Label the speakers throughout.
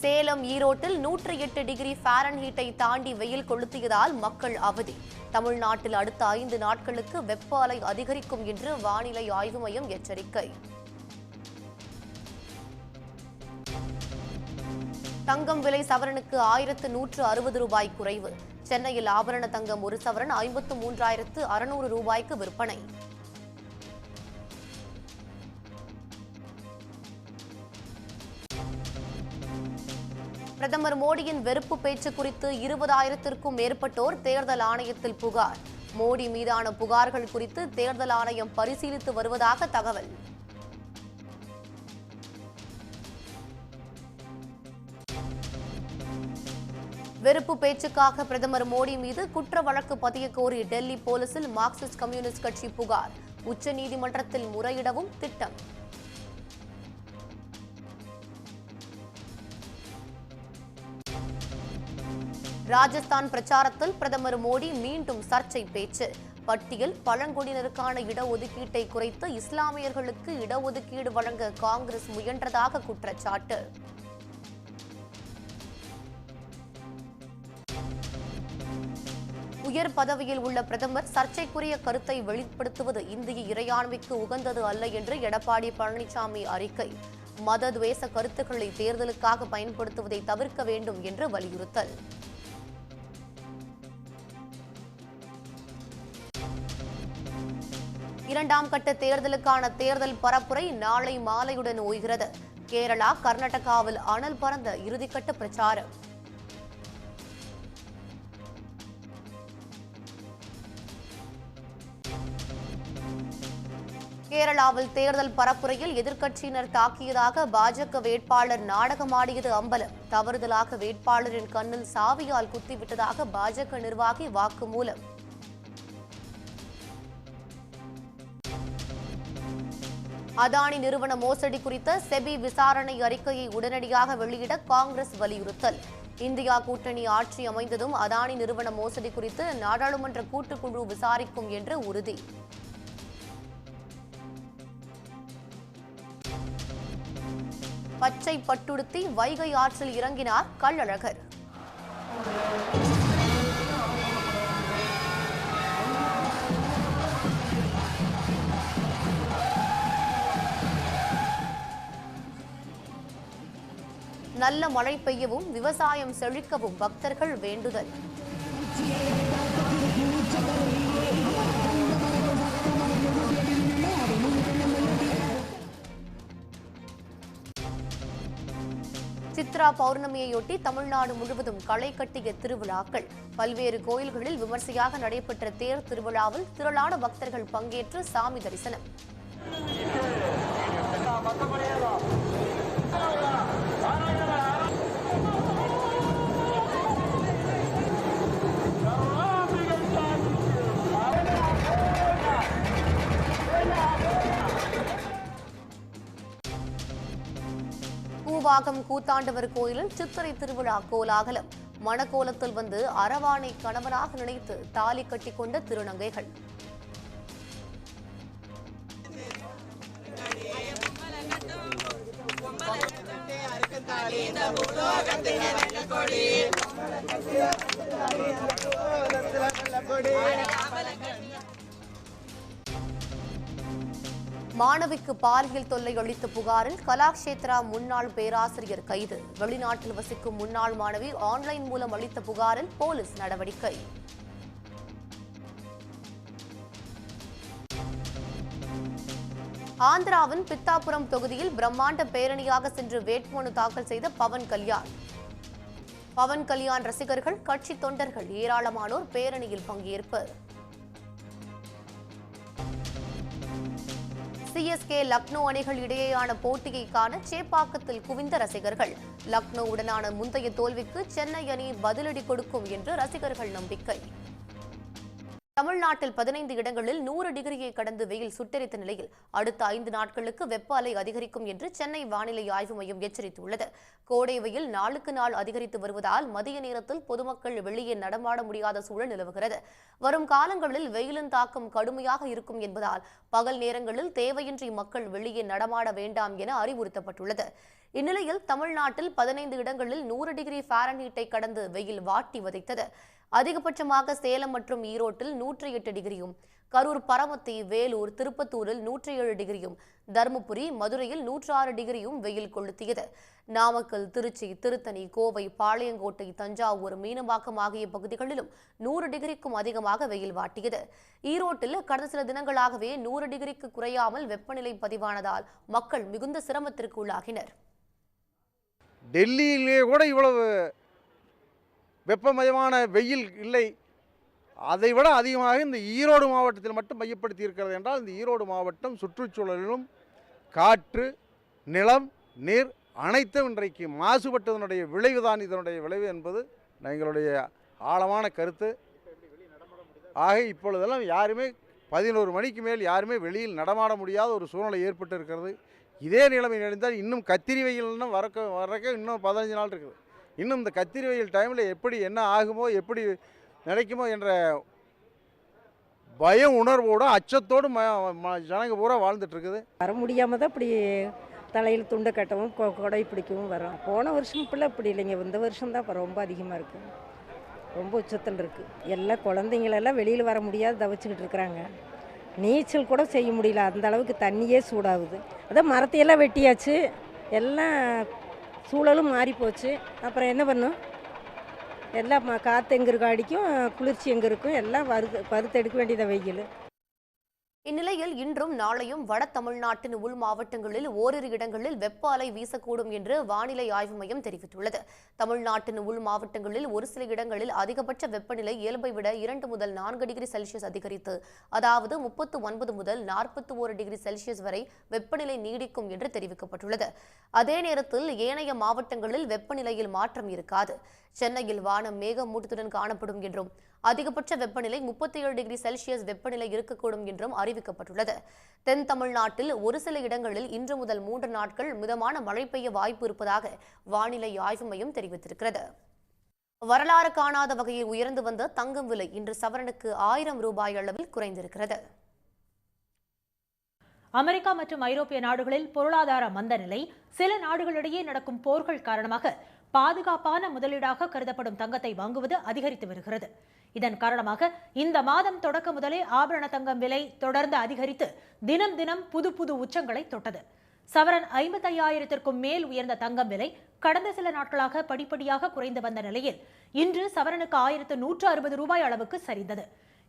Speaker 1: சேலம், ஈரோட்டில் 108 டிகிரி ஃபாரன்ஹீட்டை தாண்டி வெயில் கொளுத்தியதால் மக்கள் அவதி. தமிழ்நாட்டில் அடுத்த 5 நாட்களுக்கு வெப்ப அலை அதிகரிக்கும் என்று வானிலை ஆய்வு மையம் எச்சரிக்கை. தங்கம் விலை சவரனுக்கு 1160 ரூபாய் குறைவு. சென்னையில் ஆபரண தங்கம் ஒரு சவரன் 53,600 ரூபாய்க்கு விற்பனை. பிரதமர் மோடியின் வெறுப்பு பேச்சு குறித்து 20,000க்கும் மேற்பட்டோர் தேர்தல் ஆணையத்தில் புகார். மோடி மீதான புகார்கள் குறித்து தேர்தல் ஆணையம் பரிசீலித்து வருவதாக தகவல். வெறுப்பு பேச்சுக்காக பிரதமர் மோடி மீது குற்ற வழக்கு பதிய கோரி டெல்லி போலீசில் மார்க்சிஸ்ட் கம்யூனிஸ்ட் கட்சி புகார். உச்சநீதிமன்றத்தில் முறையிடவும் திட்டம். ராஜஸ்தான் பிரச்சாரத்தில் பிரதமர் மோடி மீண்டும் சர்ச்சை பேச்சு. பட்டியல் பழங்குடியினருக்கான இடஒதுக்கீட்டை குறைத்து இஸ்லாமியர்களுக்கு இடஒதுக்கீடு வழங்க காங்கிரஸ் முயன்றதாக குற்றச்சாட்டு. உயர் பதவியில் உள்ள பிரதமர் சர்ச்சைக்குரிய கருத்தை வெளிப்படுத்துவது இந்திய இறையாண்மைக்கு உகந்தது அல்ல என்று எடப்பாடி பழனிசாமி அறிக்கை. மத துவேஷ கருத்துக்களை தேர்தலுக்காக பயன்படுத்துவதை தவிர்க்க வேண்டும் என்று வலியுறுத்தல். இரண்டாம் கட்ட தேர்தலுக்கான தேர்தல் பரப்புரை நாளை மாலையுடன் ஓய்கிறது. கேரளா, கர்நாடகாவில் அனல் பறந்த இறுதிக்கட்ட பிரச்சாரம். கேரளாவில் தேர்தல் பரப்புரையில் எதிர்க்கட்சியினர் தாக்கியதாக பாஜக வேட்பாளர் நாடகமாடியது அம்பலம். தவறுதலாக வேட்பாளரின் கண்ணில் சாவியால் குத்திவிட்டதாக பாஜக நிர்வாகி வாக்குமூலம். அதானி நிறுவன மோசடி குறித்த செபி விசாரணை அறிக்கையை உடனடியாக வெளியிட காங்கிரஸ் வலியுறுத்தல். இந்தியா கூட்டணி ஆட்சி அமைந்ததும் அதானி நிறுவன மோசடி குறித்து நாடாளுமன்ற கூட்டுக்குழு விசாரிக்கும் என்று உறுதி. பச்சை பட்டுடுத்தி வைகை ஆற்றில் இறங்கினார் கள்ளழகர். நல்ல மழை பெய்யவும் விவசாயம் செழிக்கவும் பக்தர்கள் வேண்டுதல். சித்ரா பௌர்ணமியையொட்டி தமிழ்நாடு முழுவதும் களை கட்டிய திருவிழாக்கள். பல்வேறு கோயில்களில் விமர்சையாக நடைபெற்ற தேர் திருவிழாவில் திரளான பக்தர்கள் பங்கேற்று சாமி தரிசனம். பூவாகம் கூத்தாண்டவர் கோயிலில் சித்திரை திருவிழா கோலாகலம். மணக்கோலத்தில் வந்து அரவானை கணவனாக நினைத்து தாலி கட்டிக்கொண்ட திருநங்கைகள். மாணவிக்கு பாலியல் தொல்லை அளித்த புகாரில் கலாக்ஷேத்ரா முன்னாள் பேராசிரியர் கைது. வெளிநாட்டில் வசிக்கும் முன்னாள் மாணவி ஆன்லைன் மூலம் அளித்த புகாரில் போலீஸ் நடவடிக்கை. ஆந்திராவின் பித்தாபுரம் தொகுதியில் பிரம்மாண்ட பேரணியாக சென்று வேட்புமனு தாக்கல் செய்த பவன் கல்யாண். பவன் கல்யாண் ரசிகர்கள், கட்சி தொண்டர்கள் ஏராளமானோர் பேரணியில் பங்கேற்பு. சிஎஸ்கே, லக்னோ அணிகள் இடையேயான போட்டியை காண சேப்பாக்கத்தில் குவிந்த ரசிகர்கள். லக்னோவுடனான முந்தைய தோல்விக்கு சென்னை அணி பதிலடி கொடுக்கும் என்று ரசிகர்கள் நம்பிக்கை. தமிழ்நாட்டில் 15 இடங்களில் 100 டிகிரியை கடந்து வெயில் சுட்டெரித்த நிலையில் அடுத்த 5 நாட்களுக்கு வெப்ப அலை அதிகரிக்கும் என்று சென்னை வானிலை ஆய்வு மையம் எச்சரித்துள்ளது. கோடை வெயில் நாளுக்கு நாள் அதிகரித்து வருவதால் மதிய நேரத்தில் பொதுமக்கள் வெளியே நடமாட முடியாத சூழல் நிலவுகிறது. வரும் காலங்களில் வெயிலின் தாக்கம் கடுமையாக இருக்கும் என்பதால் பகல் நேரங்களில் தேவையின்றி மக்கள் வெளியே நடமாட வேண்டாம் என அறிவுறுத்தப்பட்டுள்ளது. இந்நிலையில் தமிழ்நாட்டில் 15 இடங்களில் 100 டிகிரி ஃபாரன்ஹீட்டை கடந்து வெயில் வாட்டி வதைத்தது. அதிகபட்சமாக சேலம் மற்றும் ஈரோட்டில் 108 டிகிரியும், கரூர், பரமத்தி, வேலூர், திருப்பத்தூரில் 107 டிகிரியும், தருமபுரி, மதுரையில் 106 டிகிரியும் வெயில் கொளுத்தியது. நாமக்கல், திருச்சி, திருத்தணி, கோவை, பாளையங்கோட்டை, தஞ்சாவூர், மீனம்பாக்கம் ஆகிய பகுதிகளிலும் 100 டிகிரிக்கும் அதிகமாக வெயில் வாட்டியது. ஈரோட்டில் கடந்த சில தினங்களாகவே 100 டிகிரிக்கு குறையாமல் வெப்பநிலை பதிவானதால் மக்கள் மிகுந்த சிரமத்திற்கு உள்ளாகினர்.
Speaker 2: டெல்லியிலே கூட இவ்வளவு வெப்பமயமான வெயில் இல்லை. அதைவிட அதிகமாக இந்த ஈரோடு மாவட்டத்தில் மட்டும் மையப்படுத்தி இருக்கிறது என்றால் இந்த ஈரோடு மாவட்டம் சுற்றுச்சூழலிலும் காற்று, நிலம், நீர் அனைத்தும் இன்றைக்கு மாசுபட்டதனுடைய விளைவுதான். இதனுடைய விளைவு என்பது எங்களுடைய ஆழமான கருத்து. ஆக இப்பொழுதெல்லாம் யாருமே 11 மணிக்கு மேல் யாருமே வெளியில் நடமாட முடியாத ஒரு சூழ்நிலை ஏற்பட்டு இருக்கிறது. இதே நிலைமை நினைந்தால் இன்னும் கத்திரி வெயில் வரக்க இன்னும் 15 நாள் இருக்குது. இன்னும் இந்த கத்திரி வெயில் டைமில் எப்படி என்ன ஆகுமோ, எப்படி நினைக்குமோ என்ற பய உணர்வோடு அச்சத்தோடு ஜனங்க பூரா வாழ்ந்துட்டு இருக்குது.
Speaker 3: வர முடியாமல் தான் இப்படி தலையில் துண்டை கட்டவும் கொடை பிடிக்கவும் வரோம். போன வருஷம் பிள்ளை இப்படி இல்லைங்க, இந்த வருஷம் தான் இப்போ ரொம்ப அதிகமாக இருக்குது, ரொம்ப உச்சத்தில் இருக்குது. எல்லாம் குழந்தைங்களெல்லாம் வெளியில் வர முடியாது தவிச்சுக்கிட்டு இருக்கிறாங்க. நீச்சல் கூட செய்ய முடியல, அந்த அளவுக்கு தண்ணியே சூடாகுது. அதான் மரத்தையெல்லாம் வெட்டியாச்சு, எல்லாம் சூழலும் மாறி போச்சு. அப்புறம் என்ன பண்ணும், எல்லாம் காற்று எங்கே இருக்க அடிக்கும், குளிர்ச்சி எங்கே இருக்கும், எல்லாம் வறுத்தெடுக்க வேண்டியதை வெயில்.
Speaker 1: இந்நிலையில் இன்றும் நாளையும் வட தமிழ்நாட்டின் உள் மாவட்டங்களில் ஓரிரு இடங்களில் வெப்ப அலை வீசக்கூடும் என்று வானிலை ஆய்வு மையம் தெரிவித்துள்ளது. தமிழ்நாட்டின் உள் மாவட்டங்களில் ஒரு சில இடங்களில் அதிகபட்ச வெப்பநிலை இயல்பை விட 2 முதல் 4 டிகிரி செல்சியஸ் அதிகரித்து, அதாவது 39 முதல் 41 டிகிரி செல்சியஸ் வரை வெப்பநிலை நீடிக்கும் என்று தெரிவிக்கப்பட்டுள்ளது. அதே நேரத்தில் ஏனைய மாவட்டங்களில் வெப்பநிலையில் மாற்றம் இருக்காது. சென்னையில் வானம் மேகமூட்டத்துடன் காணப்படும் என்றும் அதிகபட்ச வெப்பநிலை 37 டிகிரி செல்சியஸ் வெப்பநிலை இருக்கக்கூடும் என்றும் அறிவிக்கப்பட்டுள்ளது. தென் தமிழ்நாட்டில் ஒரு சில இடங்களில் இன்று முதல் 3 நாட்கள் மிதமான மழை பெய்ய வாய்ப்பு இருப்பதாக வானிலை ஆய்வு மையம் தெரிவித்திருக்கிறது. வரலாறு காணாத வகையில் உயர்ந்து வந்த தங்கம் விலை இன்று சவரனுக்கு 1000 ரூபாய் அளவில் குறைந்திருக்கிறது.
Speaker 4: அமெரிக்கா மற்றும் ஐரோப்பிய நாடுகளில் பொருளாதார மந்த நிலை, சில நாடுகளிடையே நடக்கும் போர்கள் காரணமாக பாதுகாப்பான முதலீடாக கருதப்படும் தங்கத்தை வாங்குவது அதிகரித்து வருகிறது. இதன் காரணமாக இந்த மாதம் தொடக்க முதலே ஆபரண தங்கம் விலை தொடர்ந்து அதிகரித்து தினம் தினம் புது உச்சங்களை தொட்டது. சவரன் 55,000க்கும் மேல் உயர்ந்த தங்கம் விலை கடந்த சில நாட்களாக படிப்படியாக குறைந்து வந்த நிலையில் இன்று சவரனுக்கு 1160 ரூபாய் அளவுக்கு சரிந்தது.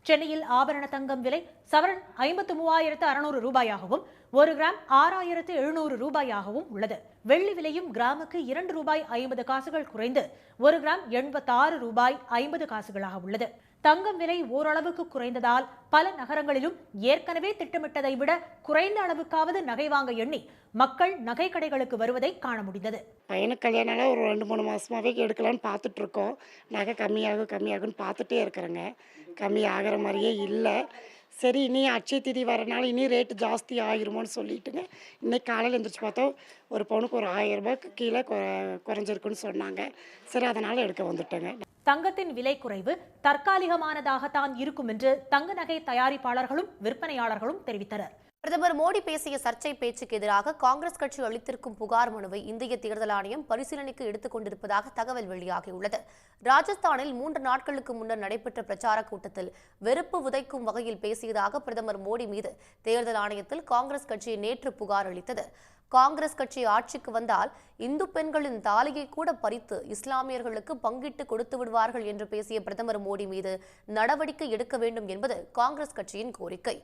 Speaker 4: சென்னையில் ஆபரண தங்கம் விலை சவரன் 53,600 ரூபாயாகவும் 1 கிராம் 6,700 ரூபாயாகவும் உள்ளது. வெள்ளி விலையும் கிராமுக்கு 2 ரூபாய் 50 காசுகள் குறைந்து 1 கிராம் 86 ரூபாய் 50 காசுகளாக உள்ளது. தங்கம் விலை ஓரளவுக்கு குறைந்ததால் பல நகரங்களிலும் ஏற்கனவே திட்டமிட்டதை விட குறைந்த அளவுக்காவது நகை வாங்க எண்ணி மக்கள் நகை கடைகளுக்கு வருவதை காண முடிந்தது.
Speaker 5: பையனுக்கு கல்யாணம் ஒரு 2-3 மாசமாவே எடுக்கலான்னு பார்த்துட்டு இருக்கோம். நகை கம்மியாகும்னு பார்த்துட்டே இருக்கிறேங்க. கம்மி ஆகிற மாதிரியே இல்லை. சரி, இனி அட்சய திதி வரனால இனி ரேட்டு ஜாஸ்தி ஆகிருமோன்னு சொல்லிட்டுங்க இன்னைக்கு காலையில் எழுந்திரிச்சு பார்த்தோம், ஒரு பவுனுக்கு ஒரு 1000 ரூபாய்க்கு கீழே குறைஞ்சிருக்குன்னு சொன்னாங்க. சரி, அதனால் எடுக்க வந்துட்டேங்க.
Speaker 4: தங்கத்தின் விலை குறைவு தற்காலிகமானதாகத்தான் இருக்கும் என்று தங்க நகை தயாரிப்பாளர்களும் விற்பனையாளர்களும் தெரிவித்தனர்.
Speaker 1: பிரதமர் மோடி பேசிய சர்ச்சை பேச்சுக்கு எதிராக காங்கிரஸ் கட்சி அளித்திருக்கும் புகார் மனுவை இந்திய தேர்தல் ஆணையம் பரிசீலனைக்கு எடுத்துக் கொண்டிருப்பதாக தகவல் வெளியாகியுள்ளது. ராஜஸ்தானில் 3 நாட்களுக்கு முன்னர் நடைபெற்ற பிரச்சார கூட்டத்தில் வெறுப்பு விதைக்கும் வகையில் பேசியதாக பிரதமர் மோடி மீது தேர்தல் ஆணையத்தில் காங்கிரஸ் கட்சி நேற்று புகார் அளித்தது. காங்கிரஸ் கட்சி ஆட்சிக்கு வந்தால் இந்து பெண்களின் தாலியை கூட பறித்து இஸ்லாமியர்களுக்கு பங்கிட்டு கொடுத்து விடுவார்கள் என்று பேசிய பிரதமர் மோடி மீது நடவடிக்கை எடுக்க வேண்டும் என்பது காங்கிரஸ் கட்சியின் கோரிக்கை.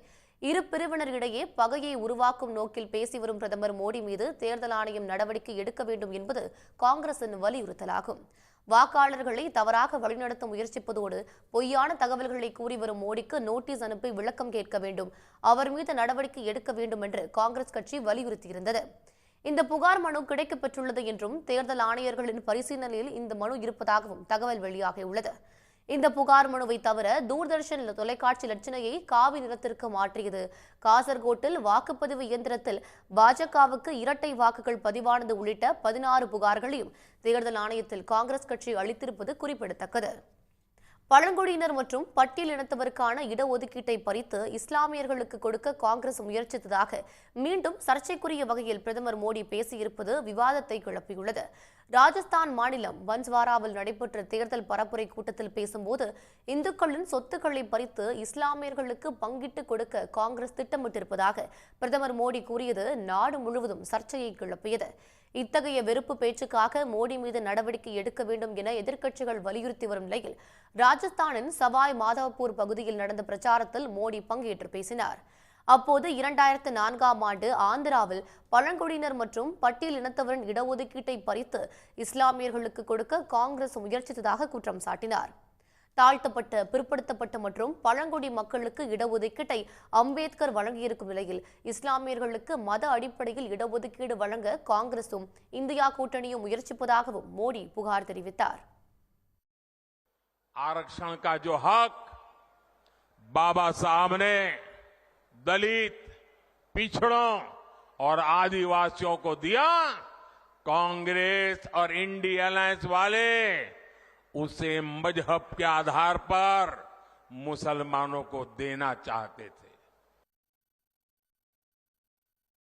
Speaker 1: இரு பிரிவினரிடையே பகையை உருவாக்கும் நோக்கில் பேசி வரும் பிரதமர் மோடி மீது தேர்தல் ஆணையம் நடவடிக்கை எடுக்க வேண்டும் என்பது காங்கிரசின் வலியுறுத்தலாகும். வாக்காளர்களை தவறாக வழிநடத்த முயற்சிப்பதோடு பொய்யான தகவல்களை கூறி வரும் மோடிக்கு நோட்டீஸ் அனுப்பி விளக்கம் கேட்க வேண்டும், அவர் மீது நடவடிக்கை எடுக்க வேண்டும் என்று காங்கிரஸ் கட்சி வலியுறுத்தியிருந்தது. இந்த புகார் மனு கிடைக்கப்பெற்றுள்ளது என்றும் தேர்தல் ஆணையர்களின் பரிசீலனையில் இந்த மனு இருப்பதாகவும் தகவல் வெளியாகியுள்ளது. இந்த புகார் மனுவை தவிர தூர்தர்ஷன் தொலைக்காட்சி லட்சணையை காவி நிறத்திற்கு மாற்றியது. காசர்கோட்டில் வாக்குப்பதிவு இயந்திரத்தில் பாஜகவுக்கு இரட்டை வாக்குகள் பதிவானது உள்ளிட்ட 16 புகார்களையும் தேர்தல் ஆணையத்தில் காங்கிரஸ் கட்சி அளித்திருப்பது குறிப்பிடத்தக்கது. பழங்குடியினர் மற்றும் பட்டியல் இனத்தவருக்கான இடஒதுக்கீட்டை பறித்து இஸ்லாமியர்களுக்கு கொடுக்க காங்கிரஸ் முயற்சித்ததாக மீண்டும் சர்ச்சைக்குரிய வகையில் பிரதமர் மோடி பேசியிருப்பது விவாதத்தை கிளப்பியுள்ளது. ராஜஸ்தான் மாநிலம் பன்ஸ்வாராவில் நடைபெற்ற தேர்தல் பரப்புரை கூட்டத்தில் பேசும்போது இந்துக்களின் சொத்துக்களை பறித்து இஸ்லாமியர்களுக்கு பங்கிட்டு கொடுக்க காங்கிரஸ் திட்டமிட்டிருப்பதாக பிரதமர் மோடி கூறியது நாடு முழுவதும் சர்ச்சையை கிளப்பியது. இத்தகைய வெறுப்பு பேச்சுக்காக மோடி மீது நடவடிக்கை எடுக்க வேண்டும் என எதிர்க்கட்சிகள் வலியுறுத்தி வரும் நிலையில் ராஜஸ்தானின் சவாய் மாதவப்பூர் பகுதியில் நடந்த பிரச்சாரத்தில் மோடி பங்கேற்று பேசினார். அப்போது 2004ஆம் ஆண்டு ஆந்திராவில் பழங்குடியினர் மற்றும் பட்டியல் இனத்தவரின் இடஒதுக்கீட்டை பறித்து இஸ்லாமியர்களுக்கு கொடுக்க காங்கிரஸ் முயற்சித்ததாக குற்றம் சாட்டினார். தாழ்த்தப்பட்ட, பிற்படுத்தப்பட்ட மற்றும் பழங்குடி மக்களுக்கு இடஒதுக்கீட்டை அம்பேத்கர் வழங்கியிருக்கும் நிலையில் இஸ்லாமியர்களுக்கு மத அடிப்படையில் இடஒதுக்கீடு வழங்க காங்கிரசும் இந்தியா கூட்டணியும் முயற்சிப்பதாகவும் மோடி புகார் தெரிவித்தார்.
Speaker 6: आरक्षण का जो हक बाबा साहब ने दलित, पिछड़ों और आदिवासियों को दिया, कांग्रेस और इंडिया अलायंस वाले उसे मजहब के आधार पर मुसलमानों को देना चाहते थे.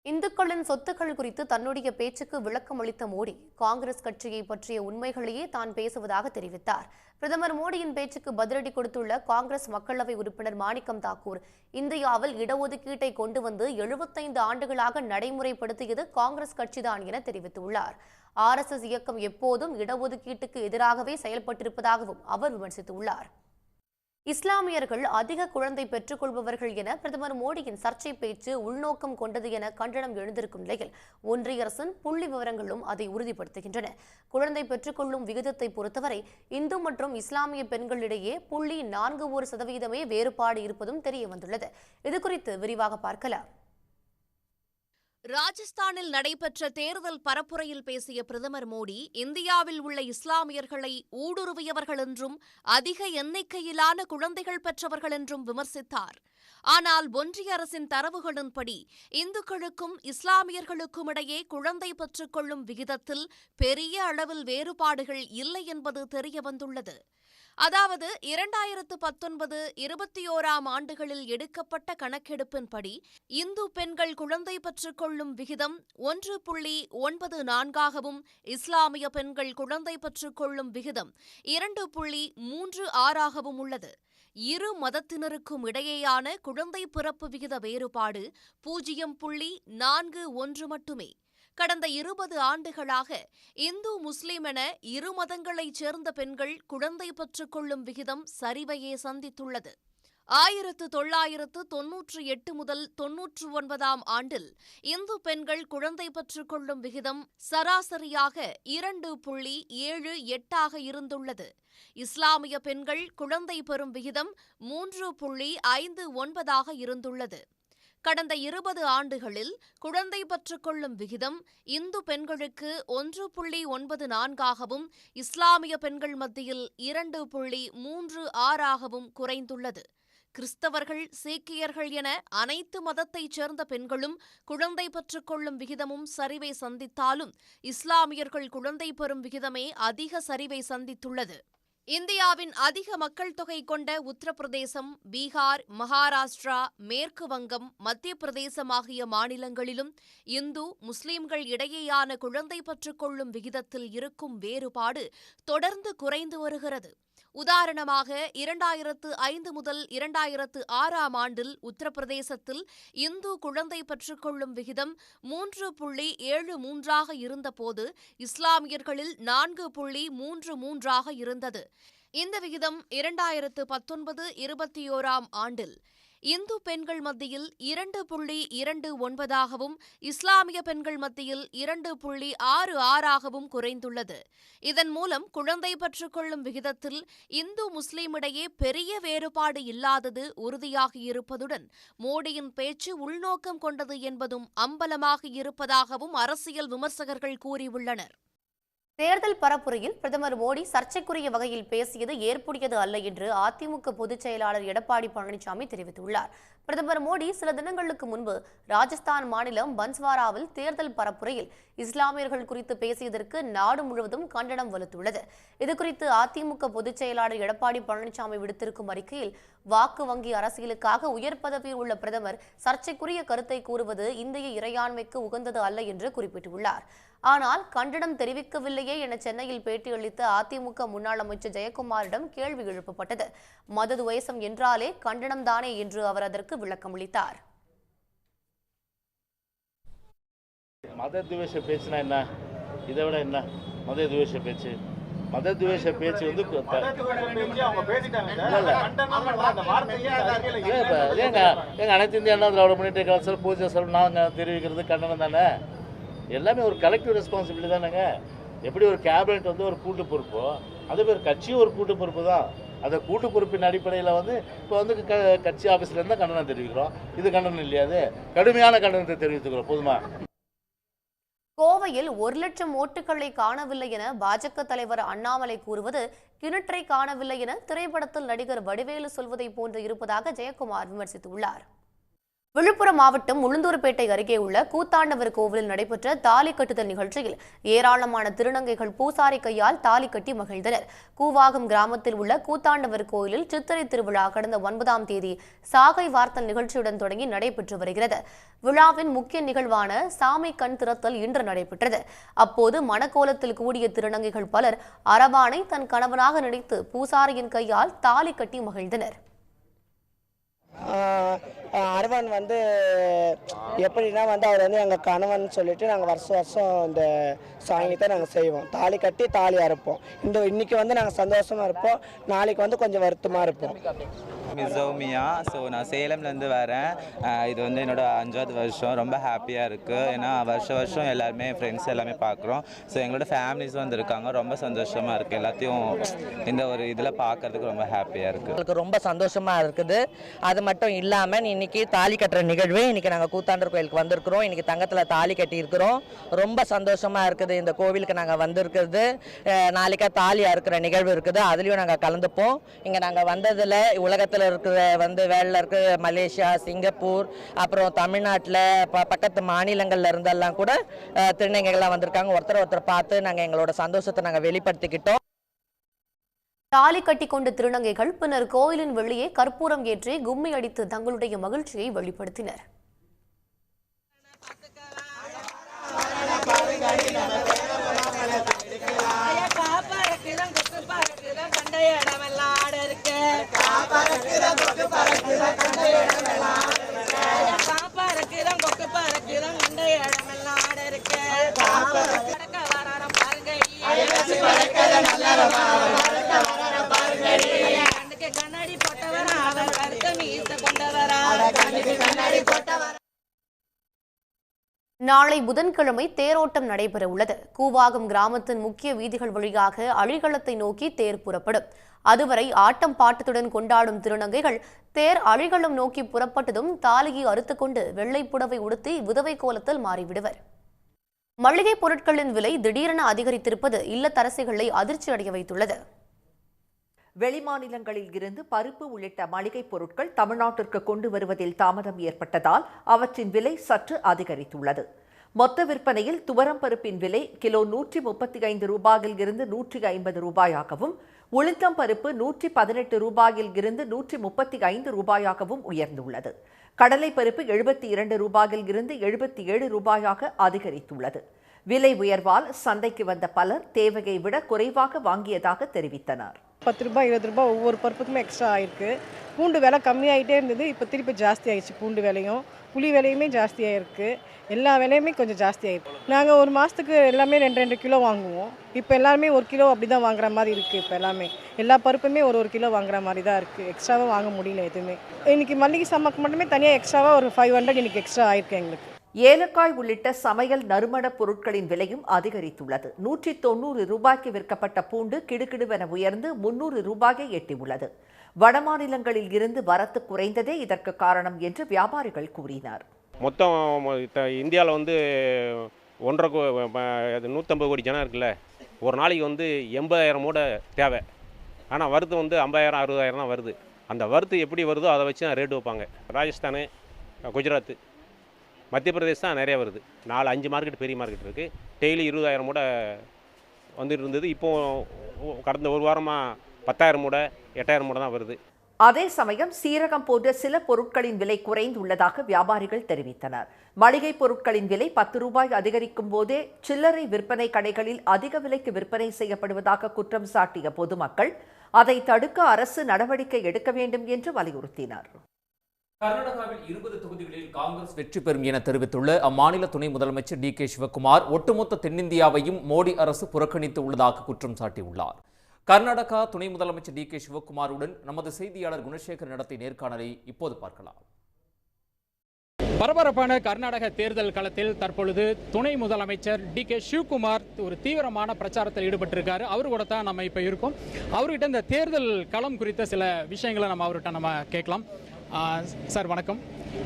Speaker 1: இந்துக்களின் சொத்துக்கள் குறித்து தன்னுடைய பேச்சுக்கு விளக்கம் அளித்த மோடி காங்கிரஸ் கட்சியை பற்றிய உண்மைகளையே தான் பேசுவதாக தெரிவித்தார். பிரதமர் மோடியின் பேச்சுக்கு பதிலடி கொடுத்துள்ள காங்கிரஸ் மக்களவை உறுப்பினர் மாணிக்கம் தாக்கூர், இந்தியாவில் இடஒதுக்கீட்டை கொண்டு வந்து 75 ஆண்டுகளாக நடைமுறைப்படுத்தியது காங்கிரஸ் கட்சிதான் என தெரிவித்துள்ளார். RSS இயக்கம் எப்போதும் இடஒதுக்கீட்டுக்கு எதிராகவே செயல்பட்டிருப்பதாகவும் அவர் விமர்சித்துள்ளார். இஸ்லாமியர்கள் அதிக குழந்தை பெற்றுக் கொள்பவர்கள் என பிரதமர் மோடியின் சர்ச்சை பேச்சு உள்நோக்கம் கொண்டது என கண்டனம் எழுந்திருக்கும் நிலையில் ஒன்றிய அரசின் புள்ளி விவரங்களும் அதை உறுதிப்படுத்துகின்றன. குழந்தை பெற்றுக்கொள்ளும் விகிதத்தை பொறுத்தவரை இந்து மற்றும் இஸ்லாமிய பெண்களிடையே 0.41% வேறுபாடு இருப்பதும் தெரிய வந்துள்ளது. இதுகுறித்து விரிவாக பார்க்கலாம்.
Speaker 7: ராஜஸ்தானில் நடைபெற்ற தேர்தல் பரப்புரையில் பேசிய பிரதமர் மோடி இந்தியாவில் உள்ள இஸ்லாமியர்களை ஊடுருவியவர்கள் என்றும் அதிக எண்ணிக்கையிலான குழந்தைகள் பெற்றவர்கள் என்றும் விமர்சித்தார். ஆனால் ஒன்றிய அரசின் தரவுகளின்படி இந்துக்களுக்கும் இஸ்லாமியர்களுக்கும் இடையே குழந்தை பெற்றுக் கொள்ளும் விகிதத்தில் பெரிய அளவில் வேறுபாடுகள் இல்லை என்பது தெரியவந்துள்ளது. அதாவது 2019-21ஆம் ஆண்டுகளில் எடுக்கப்பட்ட கணக்கெடுப்பின்படி இந்து பெண்கள் குழந்தை பெற்றுக் கொள்ளும் விகிதம் 1.94ஆகவும் இஸ்லாமிய பெண்கள் குழந்தை பெற்றுக் கொள்ளும் விகிதம் 2.36ஆகவும் உள்ளது. இரு மதத்தினருக்கும் இடையேயான குழந்தை பிறப்பு விகித வேறுபாடு 0.41 மட்டுமே. கடந்த 20 ஆண்டுகளாக இந்து, முஸ்லிம் என இரு மதங்களைச் சேர்ந்த பெண்கள் குழந்தை பெற்றுக் கொள்ளும் விகிதம் சரிவையே சந்தித்துள்ளது. 1998 முதல் 99ஆம் ஆண்டில் இந்து பெண்கள் குழந்தை பெற்றுக் கொள்ளும் விகிதம் சராசரியாக 2.78ஆக இருந்துள்ளது. இஸ்லாமிய பெண்கள் குழந்தை பெறும் விகிதம் 3.59ஆக இருந்துள்ளது. கடந்த 20 ஆண்டுகளில் குழந்தை பெற்றுக் கொள்ளும் விகிதம் இந்து பெண்களுக்கு 1.94ஆகவும் இஸ்லாமிய பெண்கள் மத்தியில் 2.36ஆகவும் குறைந்துள்ளது. கிறிஸ்தவர்கள், சீக்கியர்கள் என அனைத்து மதத்தைச் சேர்ந்த பெண்களும் குழந்தை பெற்றுக் கொள்ளும் விகிதமும் சரிவை சந்தித்தாலும் இஸ்லாமியர்கள் குழந்தை பெறும் விகிதமே அதிக சரிவை சந்தித்துள்ளது. இந்தியாவின் அதிக மக்கள் தொகை கொண்ட உத்தரப்பிரதேசம், பீகார், மகாராஷ்டிரா, மேற்கு வங்கம், மத்திய பிரதேசம் ஆகிய மாநிலங்களிலும் இந்து, முஸ்லிம்கள் இடையேயான குழந்தை பெற்றுக் கொள்ளும் விகிதத்தில் இருக்கும் வேறுபாடு தொடர்ந்து குறைந்து வருகிறது. உதாரணமாக 2005 முதல் 2006ஆம் ஆண்டில் உத்தரப்பிரதேசத்தில் இந்து குழந்தை பெற்றுக் கொள்ளும் விகிதம் 3.73ஆக இருந்தபோது இஸ்லாமியர்களில் 4.33ஆக இருந்தது. இந்த விகிதம் 2019-21ஆம் ஆண்டில் இந்து பெண்கள் மத்தியில் 2.29ஆகவும் இஸ்லாமிய பெண்கள் மத்தியில் 2.66ஆகவும் குறைந்துள்ளது. இதன் மூலம் குழந்தை பெற்றுக் கொள்ளும் விகிதத்தில் இந்து, முஸ்லிம் இடையே பெரிய வேறுபாடு இல்லாதது உறுதியாகியிருப்பதுடன் மோடியின் பேச்சு உள்நோக்கம் கொண்டது என்பதும் அம்பலமாக இருப்பதாகவும் அரசியல் விமர்சகர்கள் கூறியுள்ளனர்.
Speaker 1: தேர்தல் பரப்புரையில் பிரதமர் மோடி சர்ச்சைக்குரிய வகையில் பேசியது ஏற்புடையது அல்ல என்று அதிமுக பொதுச் செயலாளர் எடப்பாடி பழனிசாமி தெரிவித்துள்ளார். பிரதமர் மோடி சில தினங்களுக்கு முன்பு ராஜஸ்தான் மாநிலம் பன்ஸ்வாராவில் தேர்தல் பரப்புரையில் இஸ்லாமியர்கள் குறித்து பேசியதற்கு நாடு முழுவதும் கண்டனம் வலுத்துள்ளது. இதுகுறித்து அதிமுக பொதுச் செயலாளர் எடப்பாடி பழனிசாமி விடுத்திருக்கும் அறிக்கையில், வாக்கு வங்கி அரசியலுக்காக உயர் பதவியில் உள்ள பிரதமர் சர்ச்சைக்குரிய கருத்தை கூறுவது இந்திய இறையாண்மைக்கு உகந்தது அல்ல என்று குறிப்பிட்டுள்ளார். ஆனால் கண்டனம் தெரிவிக்கவில்லையே என சென்னையில் பேட்டியளித்த அதிமுக முன்னாள் அமைச்சர் ஜெயக்குமாரிடம் கேள்வி எழுப்பப்பட்டது. மததுவேஷம் என்றாலே கண்டனம் தானே என்று அவர் அதற்கு விளக்கமளித்தார்.
Speaker 8: மதத்வேஷ பேச்சுனா என்ன? இதை விட என்ன மதத்வேஷ பேச்சு? மதத்வேஷ பேச்சு வந்து எங்க அனைத்து இந்திய அண்ணா திராவிட முன்னேற்ற கழகத்தில் பூஜை சொல்ல நாங்கள் தெரிவிக்கிறது கண்டனம் தானே. எல்லாமே ஒரு கலெக்டிவ் ரெஸ்பான்சிபிலிட்டி தானேங்க. எப்படி ஒரு கேபினெட் வந்து ஒரு கூட்டு பொறுப்போ, அதே மாதிரி கட்சியும் ஒரு கூட்டு பொறுப்பு தான். அந்த கூட்டு பொறுப்பின் அடிப்படையில் வந்து இப்போ வந்து கட்சி ஆஃபீஸ்லேருந்து தான் கண்டனம் தெரிவிக்கிறோம். இது கண்டனம் இல்லையாது, கடுமையான கண்டனத்தை தெரிவித்துக்கிறோம். போதுமா?
Speaker 1: கோவையில் 1 லட்சம் ஓட்டுகளை காணவில்லை என பாஜக தலைவர் அண்ணாமலை கூறுவது கிணற்றை காணவில்லை என திரைப்படத்தில் நடிகர் வடிவேலு சொல்வதை போன்று இருப்பதாக ஜெயக்குமார் விமர்சித்துள்ளார். விழுப்புரம் மாவட்டம் உளுந்தூர்பேட்டை அருகே உள்ள கூத்தாண்டவர் கோவிலில் நடைபெற்ற தாலி கட்டுதல் நிகழ்ச்சியில் ஏராளமான திருநங்கைகள் பூசாரி கையால் தாலி கட்டி மகிழ்ந்தனர். கூவாகம் கிராமத்தில் உள்ள கூத்தாண்டவர் கோயிலில் சித்திரை திருவிழா கடந்த 9ஆம் தேதி சாகை வார்த்தல் நிகழ்ச்சியுடன் தொடங்கி நடைபெற்று வருகிறது. விழாவின் முக்கிய நிகழ்வான சாமி கண் திறத்தல் இன்று நடைபெற்றது. அப்போது மணக்கோலத்தில் கூடிய திருநங்கைகள் பலர் அரவானை தன் கணவனாக நினைத்து பூசாரியின் கையால் தாலி கட்டி மகிழ்ந்தனர்.
Speaker 9: அரவன் வந்து எப்படின்னா வந்து அவர் வந்து எங்கள் கணவன் சொல்லிட்டு நாங்கள் வருஷம் இந்த சாங்கியத்தை நாங்கள் செய்வோம். தாலி கட்டி தாலி அறுப்போம். இன்னைக்கு வந்து நாங்கள் சந்தோஷமாக இருப்போம், நாளைக்கு வந்து கொஞ்சம் வருத்தமாக இருப்போம்.
Speaker 10: மிசோமியா. ஸோ நான் சேலம்லேருந்து வரேன். இது வந்து என்னோட 5வது வருஷம். ரொம்ப ஹாப்பியாக இருக்குது. ஏன்னா வருஷம் எல்லாருமே ஃப்ரெண்ட்ஸ் எல்லாமே பார்க்குறோம். ஸோ எங்களோட ஃபேமிலிஸும் வந்துருக்காங்க. ரொம்ப சந்தோஷமாக இருக்குது. எல்லாத்தையும் இந்த ஒரு இதில் பார்க்கறதுக்கு ரொம்ப ஹாப்பியாக இருக்குது.
Speaker 9: எங்களுக்கு ரொம்ப சந்தோஷமாக இருக்குது. அது மட்டும் இல்லாமல் இன்னைக்கு தாலி கட்டுற நிகழ்வு. இன்னைக்கு நாங்கள் கூத்தாண்டர் கோயிலுக்கு வந்திருக்கிறோம். இன்னைக்கு தங்கத்தில் தாலி கட்டி இருக்கிறோம். ரொம்ப சந்தோஷமாக இருக்குது. இந்த கோவிலுக்கு நாங்கள் வந்திருக்கிறது. நாளைக்கு தாலி அறுக்கிற நிகழ்வு இருக்குது, அதுலேயும் நாங்கள் கலந்துப்போம். இங்கே நாங்கள் வந்ததில் உலகத்தில் இருக்கிற வந்து வேலையில் இருக்கிற மலேசியா, சிங்கப்பூர், அப்புறம் தமிழ்நாட்டில் பக்கத்து மாநிலங்கள்ல இருந்தெல்லாம் கூட திருநங்கைகள்லாம் வந்திருக்காங்க. ஒருத்தர் பார்த்து நாங்கள் எங்களோட சந்தோஷத்தை நாங்கள் வெளிப்படுத்திக்கிட்டோம்.
Speaker 1: தாலி கட்டிக்கொண்ட திருநங்கைகள் பின்னர் கோயிலின் வெளியே கற்பூரம் ஏற்றி கும்மி அடித்து தங்களுடைய மகிழ்ச்சியை வெளிப்படுத்தினர். நாளை புதன்கிழமை தேரோட்டம் நடைபெற உள்ளது. கூவாகம் கிராமத்தின் முக்கிய வீதிகள் வழியாக அழிகளத்தை நோக்கி தேர் புறப்படும். அதுவரை ஆட்டம் பாட்டத்துடன் கொண்டாடும் திருநங்கைகள் தேர் அழிகளம் நோக்கி புறப்பட்டதும் தாலியை அறுத்துக்கொண்டு வெள்ளை புடவை உடுத்தி விதவை கோலத்தில் மாறிவிடுவர். மளிகை பொருட்களின் விலை திடீரென அதிகரித்திருப்பது இல்லத்தரசிகளை அதிர்ச்சி அடைய வைத்துள்ளது.
Speaker 11: வெளிமாநிலங்களில் இருந்து பருப்பு உள்ளிட்ட மளிகை பொருட்கள் தமிழ்நாட்டிற்கு கொண்டு வருவதில் தாமதம் ஏற்பட்டதால் அவற்றின் விலை சற்று அதிகரித்துள்ளது. மொத்த விற்பனையில் துவரம் பருப்பின் விலை கிலோ 135 ரூபாயில் இருந்து 150 ரூபாயாகவும், உளுத்தம் பருப்பு 118 ரூபாயில் இருந்து 135 ரூபாயாகவும் உயர்ந்துள்ளது. கடலை பருப்பு 72 ரூபாயில் இருந்து 77 ரூபாயாக அதிகரித்துள்ளது. விலை உயர்வால் சந்தைக்கு வந்த பலர் தேவையை விட குறைவாக வாங்கியதாக தெரிவித்தனர்.
Speaker 3: 10 ரூபாய் 20 ரூபாய் ஒவ்வொரு பருப்புக்குமே எக்ஸ்ட்ரா ஆயிருக்கு. பூண்டு விலை கம்மியாயிட்டே இருந்தது, இப்போ திருப்பி ஜாஸ்தி ஆயிடுச்சு. பூண்டு விலையும் புளி விலையுமே ஜாஸ்தியாக இருக்குது. எல்லா விலையுமே கொஞ்சம் ஜாஸ்தி ஆயிருக்கு. நாங்கள் ஒரு மாதத்துக்கு எல்லாமே 2 கிலோ வாங்குவோம். இப்போ எல்லாருமே 1 கிலோ அப்படி தான் வாங்குற மாதிரி இருக்குது. இப்போ எல்லாமே எல்லா பருப்புமே ஒரு கிலோ வாங்குற மாதிரி தான் இருக்குது. எக்ஸ்ட்ராவாக வாங்க முடியல எதுவுமே. இன்றைக்கி மல்லிகை சாமாக்கு மட்டுமே தனியாக எக்ஸ்ட்ராவாக ஒரு 500 இன்றைக்கி எக்ஸ்ட்ரா ஆயிருக்கு எங்களுக்கு.
Speaker 11: ஏலக்காய் உள்ளிட்ட சமையல் நறுமண பொருட்களின் விலையும் அதிகரித்துள்ளது. 190 ரூபாய்க்கு விற்கப்பட்ட பூண்டு கிடுகிடுவென உயர்ந்து 300 ரூபாயை எட்டியுள்ளது. வடமாநிலங்களில் இருந்து வரத்து குறைந்ததே இதற்கு காரணம் என்று வியாபாரிகள் கூறினார்.
Speaker 12: மொத்தம் இந்தியாவில் வந்து 150 கோடி ஜனம் இருக்குல்ல, ஒரு நாளைக்கு வந்து 80,000 மூடை தேவை. ஆனால் வரது வந்து 50,000 60,000 தான் வருது. அந்த வரத்து எப்படி வருதோ அதை வச்சு தான் ரேட் வைப்பாங்க. ராஜஸ்தான், குஜராத், மத்திய பிரதேஷ் தான் நிறைய வருது. 4-5 மார்க்கெட் பெரிய மார்க்கெட் இருக்குது. டெய்லி 20,000 மூடை வந்துட்டு இருந்தது. இப்போது கடந்த ஒரு வாரமாக 10,000 மூடை 8,000 மூடை தான் வருது.
Speaker 11: அதே சமயம் சீரகம் போன்ற சில பொருட்களின் விலை குறைந்துள்ளதாக வியாபாரிகள் தெரிவித்தனர். மளிகை பொருட்களின் விலை 10 ரூபாய் அதிகரிக்கும் போதே சில்லறை விற்பனை கடைகளில் அதிக விலைக்கு விற்பனை செய்யப்படுவதாக குற்றம் சாட்டிய பொதுமக்கள் அதை தடுக்க அரசு நடவடிக்கை எடுக்க வேண்டும் என்று வலியுறுத்தினர்.
Speaker 13: கர்நாடகாவில் 20 தொகுதிகளில் காங்கிரஸ் வெற்றி பெறும் என தெரிவித்துள்ள அம்மாநில துணை முதலமைச்சர் டி.கே. சிவக்குமார் ஒட்டுமொத்த தென்னிந்தியாவையும் மோடி அரசு புறக்கணித்து உள்ளதாக குற்றம் சாட்டியுள்ளார். கர்நாடகா துணை முதலமைச்சர் டி.கே. சிவக்குமாருடன் நமது செய்தியாளர் குணசேகர் நடத்திய நேர்காணலை இப்போது பார்க்கலாம்.
Speaker 14: பரபரப்பான கர்நாடக தேர்தல் களத்தில் தற்பொழுது துணை முதலமைச்சர் டி.கே. சிவக்குமார் ஒரு தீவிரமான பிரச்சாரத்தில் ஈடுபட்டிருக்காரு. அவரு கூட தான் நம்ம இப்போ இருக்கோம். அவர்கிட்ட இந்த தேர்தல் களம் குறித்த சில விஷயங்களை அவர்கிட்ட கேட்கலாம். சார் வணக்கம்.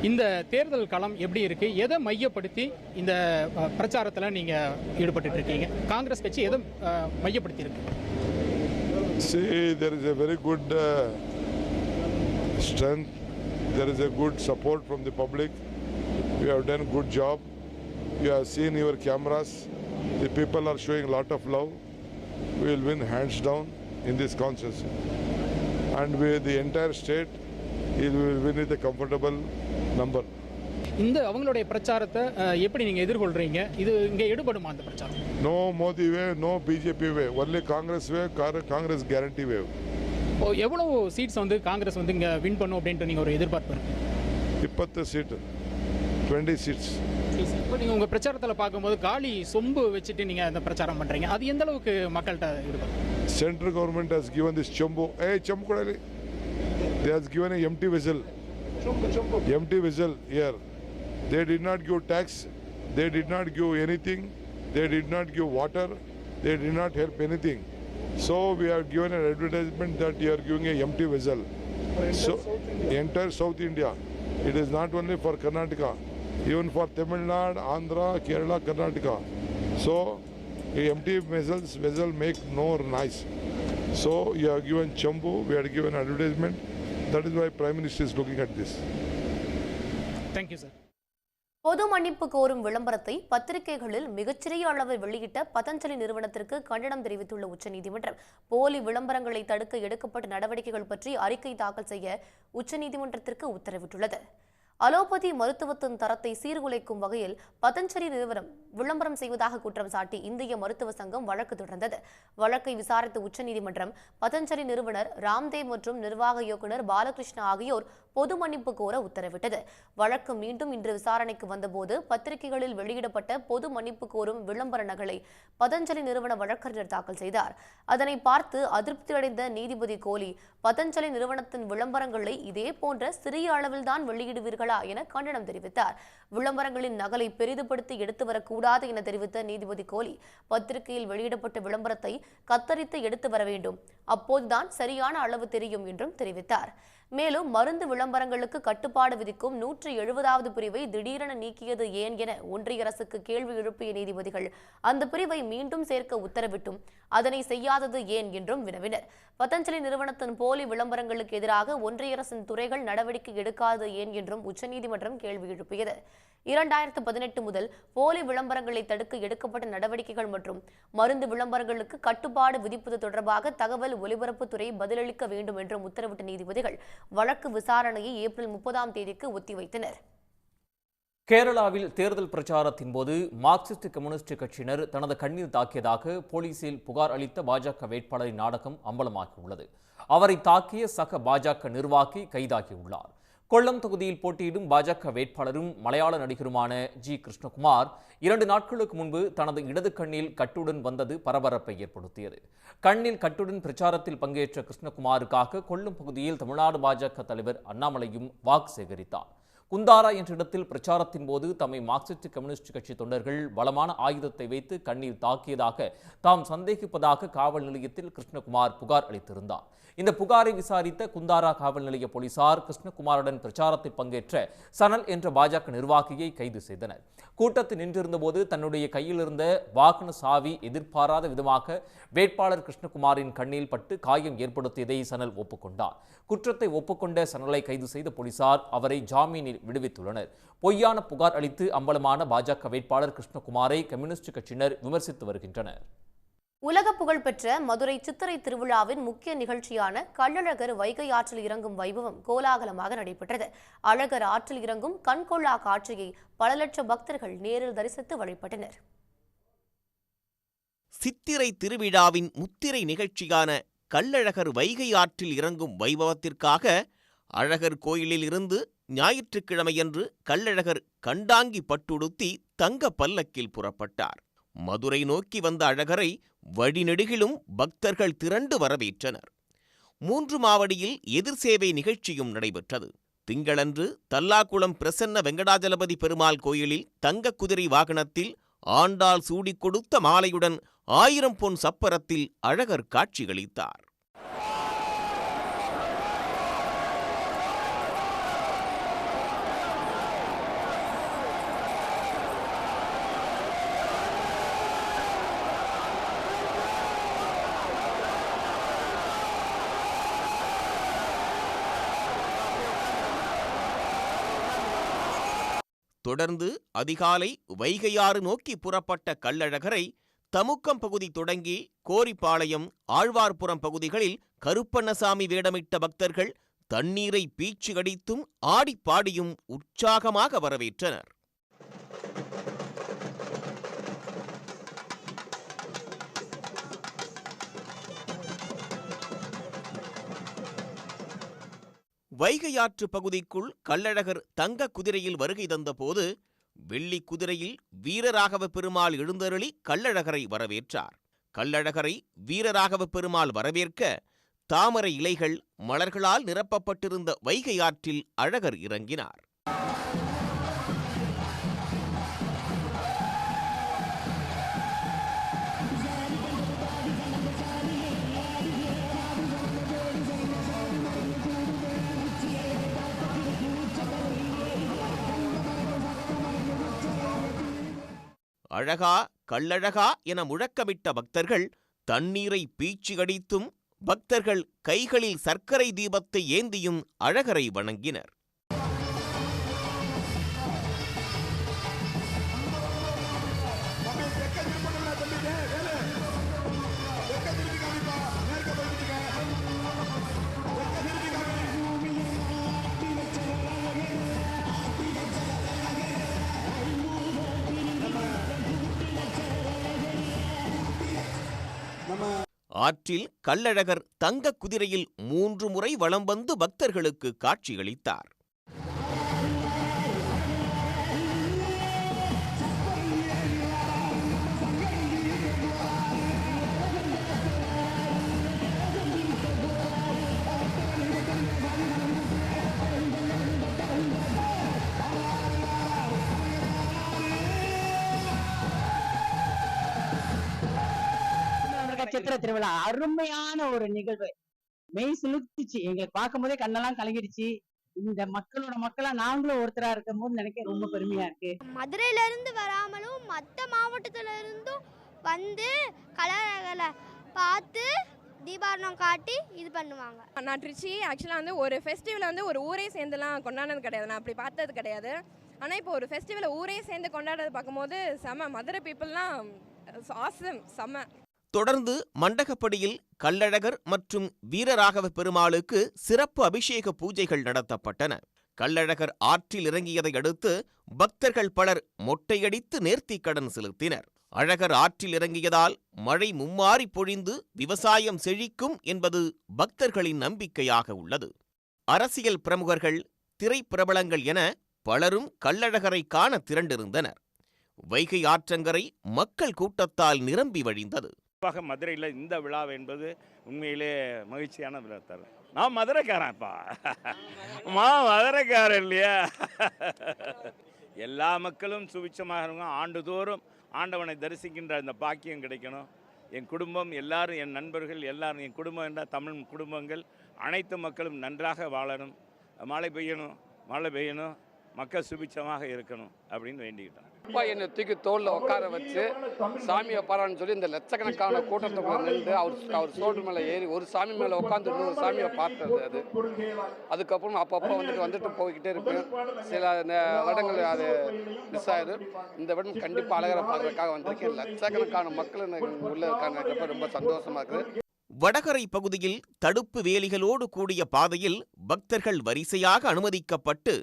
Speaker 14: இந்த தேர்தல் களம் எப்படி இருக்கு? எதை மையப்படுத்தி இந்த பிரச்சாரத்தில் நீங்க ஈடுபட்டு இருக்கீங்க? காங்கிரஸ் கட்சி எதை மையப்படுத்தி இருக்கு?
Speaker 15: See, there is a very good strength. There is a good support from the public. You have done a good job. You have seen your cameras. The people are showing a lot of love. We will win hands down in this constituency. And with the entire state, we will win with a comfortable number.
Speaker 14: இந்த அவங்களுடைய பிரச்சாரத்தை எப்படி நீங்க எதிர்கொள்றீங்க? இது இங்க எடுபடுமா அந்த பிரச்சாரம்?
Speaker 15: No Modi way, no BJP way. Only Congress way, Congress guarantee way.
Speaker 14: எவ்வளவு சீட்ஸ் வந்து காங்கிரஸ் வந்து இங்க வின் பண்ணும் அப்படின்ட்டு நீங்க ஒரு எதிர்பார்ப்பு இருக்கு?
Speaker 15: 20 சீட், 20 seats.
Speaker 14: இப்போ நீங்க உங்க பிரச்சாரத்தில் பார்க்கும்போது காலி சொம்பு வச்சுட்டு நீங்க அந்த பிரச்சாரம் பண்றீங்க. அது எந்த அளவுக்கு மக்கள்கிட்ட ஈடுபடும்?
Speaker 15: Central government has given this chombo. Hey, chombo kodali. They has given a empty vessel. Empty vessel here. They did not give tax. They did not give anything. They did not give water. They did not help anything. So we have given an advertisement that you are giving a empty vessel. So entire South India. It is not only for Karnataka, even for Tamil Nadu, Andhra, Kerala, Karnataka. So empty vessel make no noise. So you have given chombo. We have given advertisement. That is why Prime Minister is looking at this.
Speaker 14: Thank you, sir.
Speaker 1: பொது மன்னிப்பு கோரும் விளம்பரத்தை பத்திரிகைகளில் மிகச்சிறிய அளவில் வெளியிட்ட பதஞ்சலி நிறுவனத்திற்கு கண்டனம் தெரிவித்துள்ள உச்சநீதிமன்றம் போலி விளம்பரங்களை தடுக்க எடுக்கப்பட்ட நடவடிக்கைகள் பற்றி அறிக்கை தாக்கல் செய்ய உச்சநீதிமன்றத்திற்கு உத்தரவிட்டுள்ளது. அலோபதி மருத்துவத்தின் தரத்தை சீர்குலைக்கும் வகையில் பதஞ்சலி நிறுவனம் விளம்பரம் செய்வதாக குற்றம் சாட்டி இந்திய மருத்துவ சங்கம் வழக்கு தொடர்ந்தது. வழக்கை விசாரித்த உச்சநீதிமன்றம் பதஞ்சலி நிறுவனர் ராம்தேவ் மற்றும் நிர்வாக இயக்குநர் பாலகிருஷ்ணா ஆகியோர் பொது மன்னிப்பு கோர உத்தரவிட்டது. வழக்கு மீண்டும் இன்று விசாரணைக்கு வந்தபோது பத்திரிகைகளில் வெளியிடப்பட்ட பொது மன்னிப்பு கோரும் விளம்பர நகலை பதஞ்சலி நிறுவன வழக்கறிஞர் தாக்கல் செய்தார். அதனை பார்த்து அதிருப்தியடைந்த நீதிபதி கோலி பதஞ்சலி நிறுவனத்தின் விளம்பரங்களை இதே போன்ற சிறிய அளவில்தான் வெளியிடுவீர்களா என கண்டனம் தெரிவித்தார். விளம்பரங்களின் நகலை பெரிதுபடுத்தி எடுத்து வரக்கூடாது என தெரிவித்த நீதிபதி கோலி பத்திரிகையில் வெளியிடப்பட்ட விளம்பரத்தை கத்தரித்து எடுத்து வர வேண்டும், அப்போதுதான் சரியான அளவு தெரியும் என்றும் தெரிவித்தார். மேலும் மருந்து விளம்பரங்களுக்கு கட்டுப்பாடு விதிக்கும் 170வது பிரிவை திடீரென நீக்கியது ஏன் என ஒன்றிய அரசுக்கு கேள்வி எழுப்பிய நீதிபதிகள் அந்த பிரிவை மீண்டும் சேர்க்க உத்தரவிட்டும் அதனை செய்யாதது ஏன் என்றும் வினவினர். பதஞ்சலி நிறுவனத்தின் போலி விளம்பரங்களுக்கு எதிராக ஒன்றிய அரசின் துறைகள் நடவடிக்கை எடுக்காது ஏன் என்றும் உச்சநீதிமன்றம் கேள்வி எழுப்பியது. 2018 முதல் போலி விளம்பரங்களை தடுக்க எடுக்கப்பட்ட நடவடிக்கைகள் மற்றும் மருந்து விளம்பரங்களுக்கு கட்டுப்பாடு விதிப்பது தொடர்பாக தகவல் ஒலிபரப்புத்துறை பதிலளிக்க வேண்டும் என்றும் உத்தரவிட்ட நீதிபதிகள் வழக்கு விசாரணையை ஏப்ரல் 30ஆம் தேதிக்கு ஒத்திவைத்தனர்.
Speaker 13: கேரளாவில் தேர்தல் பிரச்சாரத்தின் போது மார்க்சிஸ்ட் கம்யூனிஸ்ட் கட்சியினர் தனது கண்ணீர் தாக்கியதாக போலீசில் புகார் அளித்த பாஜக வேட்பாளரின் நாடகம் அம்பலமாகியுள்ளது. அவரை தாக்கிய சக பாஜக நிர்வாகி கைதாகியுள்ளார். கொல்லம் தொகுதியில் போட்டியிடும் பாஜக வேட்பாளரும் மலையாள நடிகருமான ஜி கிருஷ்ணகுமார் 2 நாட்களுக்கு முன்பு தனது இடது கண்ணில் கட்டுடன் வந்தது பரபரப்பை ஏற்படுத்தியது. கண்ணில் கட்டுடன் பிரச்சாரத்தில் பங்கேற்ற கிருஷ்ணகுமாருக்காக கொல்லம் பகுதியில் தமிழ்நாடு பாஜக தலைவர் அண்ணாமலையும் வாக்கு சேகரித்தார். குந்தாரா என்ற இடத்தில் பிரச்சாரத்தின் போது தம்மை மார்க்சிஸ்ட் கம்யூனிஸ்ட் கட்சி தொண்டர்கள் பலமான ஆயுதத்தை வைத்து கண்ணீர் தாக்கியதாக தாம் சந்தேகிப்பதாக காவல் நிலையத்தில் கிருஷ்ணகுமார் புகார் அளித்திருந்தார். இந்த புகாரை விசாரித்த குந்தாரா காவல் நிலைய போலீசார் கிருஷ்ணகுமாருடன் பிரச்சாரத்தில் பங்கேற்ற சனல் என்ற பாஜக நிர்வாகியை கைது செய்தனர். கூட்டத்தில் நின்றிருந்த போது தன்னுடைய கையில் இருந்த வாகன சாவி எதிர்பாராத விதமாக வேட்பாளர் கிருஷ்ணகுமாரின் கண்ணில் பட்டு காயம் ஏற்படுத்தியதை சனல் ஒப்புக்கொண்டார். குற்றத்தை ஒப்புக்கொண்ட சனலை கைது செய்த போலீசார் அவரை ஜாமீனில் விடுவித்துள்ளனர். பொய்யான புகார் அளித்து அம்பலமான பாஜக வேட்பாளர் கிருஷ்ணகுமாரை கம்யூனிஸ்ட் கட்சியினர் விமர்சித்து வருகின்றனர்.
Speaker 1: உலக புகழ்பெற்ற மதுரை சித்திரை திருவிழாவின் முக்கிய நிகழ்ச்சியான கள்ளழகர் வைகை ஆற்றில் இறங்கும் வைபவம் கோலாகலமாக நடைபெற்றது. அழகர் ஆற்றில் இறங்கும் கண்கொள்ளா காட்சியை பல லட்சம் பக்தர்கள் நேரில் தரிசித்து வழிபட்டனர்.
Speaker 16: சித்திரை திருவிழாவின் முத்திரை நிகழ்ச்சியான கள்ளழகர் வைகை ஆற்றில் இறங்கும் வைபவத்திற்காக அழகர் கோயிலில் இருந்து ஞாயிற்றுக்கிழமையன்று கள்ளழகர் கண்டாங்கி பட்டுடுத்தி தங்க பல்லக்கில் புறப்பட்டார். மதுரை நோக்கி வந்த அழகரை வழிநெடுகிலும் பக்தர்கள் திரண்டு வரவேற்றனர். 3 மாவடியில் எதிர் சேவை நிகழ்ச்சியும் நடைபெற்றது. திங்களன்று தல்லாக்குளம் பிரசன்ன வெங்கடாஜலபதி பெருமாள் கோயிலில் தங்க குதிரை வாகனத்தில் ஆண்டாள் சூடிக் கொடுத்த மாலையுடன் 1000 பொன் சப்பரத்தில் அழகர் காட்சியளித்தார். தொடர்ந்து அதிகாலை வைகையாறு நோக்கி புறப்பட்ட கள்ளழகரை தமுக்கம் பகுதி தொடங்கி கோரிப்பாளையம், ஆழ்வார்புரம் பகுதிகளில் கருப்பண்ணசாமி வேடமிட்ட பக்தர்கள் தண்ணீரை பீச்சு அடித்தும் ஆடிப்பாடியும் உற்சாகமாக வரவேற்றனர். வைகையாற்று பகுதிக்குள் கள்ளழகர் தங்க குதிரையில் வருகை தந்தபோது வெள்ளி குதிரையில் வீரராகவ பெருமாள் எழுந்தருளி கள்ளழகரை வரவேற்றார். கள்ளழகரை வீரராகவ பெருமாள் வரவேற்க தாமரை இலைகள், மலர்களால் நிரப்பப்பட்டிருந்த வைகையாற்றில் அழகர் இறங்கினார். அழகா கள்ளழகா என முழக்கமிட்ட பக்தர்கள் தண்ணீரை பீச்சு அடித்தும் பக்தர்கள் கைகளில் சர்க்கரை தீபத்தை ஏந்தியும் அழகரை வணங்கினர். ஆற்றில் கள்ளழகர் தங்க குதிரையில் 3 முறை வலம் வந்து பக்தர்களுக்கு காட்சியளித்தார்.
Speaker 17: சித்திரை திருவிழா அருமையான ஒரு நிகழ்வு. மெய் சிலுத்துச்சு. எங்களுக்கு பார்க்கும் போதே கண்ணெல்லாம் கலங்கிடுச்சு. இந்த மக்களா நாங்களும் ஒருத்தரா இருக்கும் போது நினைக்க ரொம்ப பெருமையா இருக்கு.
Speaker 18: மதுரையில இருந்து வராமலும் மற்ற மாவட்டத்துல இருந்தும் வந்து கலர்களை பார்த்து தீபாவளம் காட்டி இது பண்ணுவாங்க.
Speaker 19: நான் திருச்சி ஆக்சுவலாக வந்து ஒரு ஃபெஸ்டிவலை வந்து ஒரு ஊரே சேர்ந்துலாம் கொண்டாடினது கிடையாது. நான் அப்படி பார்த்தது கிடையாது. ஆனால் இப்போ ஒரு ஃபெஸ்டிவலை ஊரே சேர்ந்து கொண்டாடுறது பார்க்கும்போது செம. மதுரை பீப்புளெலாம் ஆசம், செம.
Speaker 16: தொடர்ந்து மண்டகப்படியில் கள்ளழகர் மற்றும் வீரராகவ பெருமாளுக்கு சிறப்பு அபிஷேக பூஜைகள் நடத்தப்பட்டன. கள்ளழகர் ஆற்றில் இறங்கியதை அடுத்து பக்தர்கள் பலர் மொட்டையடித்து நேர்த்திக்கடன் செலுத்தினர். அழகர் ஆற்றில் இறங்கியதால் மழை மும்மாறி பொழிந்து விவசாயம் செழிக்கும் என்பது பக்தர்களின் நம்பிக்கையாக உள்ளது. அரசியல் பிரமுகர்கள், திரைப்பிரபலங்கள் என பலரும் கள்ளழகரை காண திரண்டிருந்தனர். வைகை ஆற்றங்கரை மக்கள் கூட்டத்தால் நிரம்பி வழிந்தது.
Speaker 20: குறிப்பாக மதுரையில் இந்த விழா என்பது உண்மையிலே மகிழ்ச்சியான விழா தரும். நான் மதுரைக்காரன்ப்பா, மதுரைக்காரன் இல்லையா? எல்லா மக்களும் சுபிட்சமாக இருக்கும். ஆண்டுதோறும் ஆண்டவனை தரிசிக்கின்ற அந்த பாக்கியம் கிடைக்கணும். என் குடும்பம் எல்லாரும், என் நண்பர்கள் எல்லாரும், என் குடும்பம் என்ற தமிழ் குடும்பங்கள் அனைத்து மக்களும் நன்றாக வாழணும். மழை பெய்யணும், மக்கள் சுபிட்சமாக இருக்கணும் அப்படின்னு வேண்டிக்கிட்டோம்.
Speaker 21: அப்பா என்னை தூக்கி தோளில் உட்கார வச்சு சாமியை பாரான்னு சொல்லி இந்த லட்சக்கணக்கான கூட்டத்துக்குள்ள நின்று அவர் சோடு மேலே ஏறி ஒரு சாமி மேலே உட்காந்து இன்னொரு சாமியை பார்த்தது அது. அதுக்கப்புறம் அப்பப்போ வந்துட்டு போய்கிட்டே இருப்பேன். சில வருடங்கள் அது மிஸ் ஆகுது. இந்த வருடம் கண்டிப்பாக அழகரை பார்க்கறதுக்காக வந்திருக்கேன். லட்சக்கணக்கான மக்கள் உள்ளே இருக்காங்க. ரொம்ப சந்தோஷமாக இருக்குது.
Speaker 16: வடகரை பகுதியில் தடுப்பு வேலிகளோடு கூடிய பாதையில் பக்தர்கள் வரிசையாக அனுமதிக்கப்பட்டு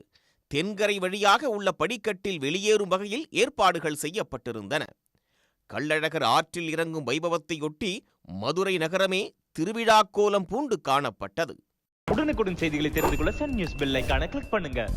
Speaker 16: தென்கரை வழியாக உள்ள படிக்கட்டில் வெளியேறும் வகையில் ஏற்பாடுகள் செய்யப்பட்டிருந்தன. கள்ளழகர் ஆற்றில் இறங்கும் வைபவத்தையொட்டி மதுரை நகரமே திருவிழா கோலம் பூண்டு காணப்பட்டது.
Speaker 22: உடனுக்குடன் செய்திகளை தெரிந்து கொள்ள சன் நியூஸ் பெல் ஐகானை கிளிக் பண்ணுங்க.